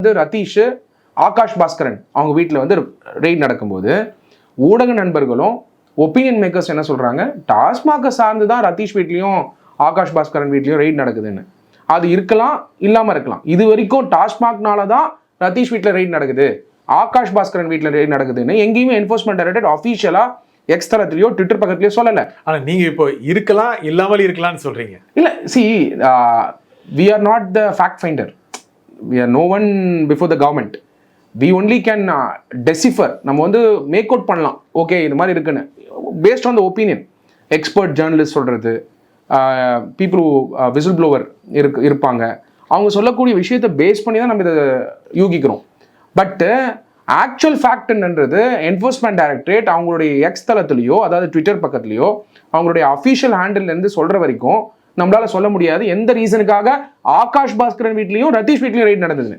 வந்து ரதீஷ், ஆகாஷ் பாஸ்கரன் அவங்க வீட்டில் வந்து ரெய்ட் நடக்கும்போது ஊடக நண்பர்களும் ஒப்பீனியன் மேக்கர்ஸ் என்ன சொல்றாங்க, டாஸ்மாக சார்ந்து தான் ரதீஷ் வீட்லையும் ஆகாஷ் பாஸ்கரன் வீட்லையும் ரெய்ட் நடக்குதுன்னு. அது இருக்கலாம், இல்லாமல் இருக்கலாம். இது வரைக்கும் டாஸ்மாக்னால தான் ரதீஷ் வீட்டில் ரெய்ட் நடக்குது, ஆகாஷ் பாஸ்கரன் வீட்டில் ரெய்ட் நடக்குதுன்னு எங்கேயுமே என்ஃபோர்ஸ்மெண்ட் டைரக்டரேட் அஃபீஷியலா எக்ஸ் தளத்திலையோ ட்விட்டர் பக்கத்துலையோ சொல்லலை. ஆனால் நீங்கள் இப்போ இருக்கலாம் இல்லாமல் இருக்கலாம்னு சொல்றீங்க. இல்லை, C we are not the fact finder. We are no one before the government. We only can decipher. நம்ம வந்து மேக் அவுட் பண்ணலாம், ஓகே இது மாதிரி இருக்குன்னு, based on the opinion. Expert journalist சொல்கிறது, பீப்புள் விசில் ப்ளோவர் இருப்பாங்க, அவங்க சொல்லக்கூடிய விஷயத்தை பேஸ் பண்ணி தான் நம்ம இதை யூகிக்கிறோம். பட்டு ஆக்சுவல் ஃபேக்ட்ன்றது என்ஃபோர்ஸ்மெண்ட் டைரக்டரேட் அவங்களுடைய எக்ஸ் தளத்துலையோ அதாவது ட்விட்டர் பக்கத்துலையோ அவங்களுடைய அஃபீஷியல் ஹேண்டில்லேருந்து சொல்கிற வரைக்கும் நம்மளால சொல்ல முடியாது எந்த ரீசனுக்காக ஆகாஷ் பாஸ்கரன் வீட்லையும் ரதீஷ் வீட்லையும் ரெய்ட் நடந்ததுன்னு.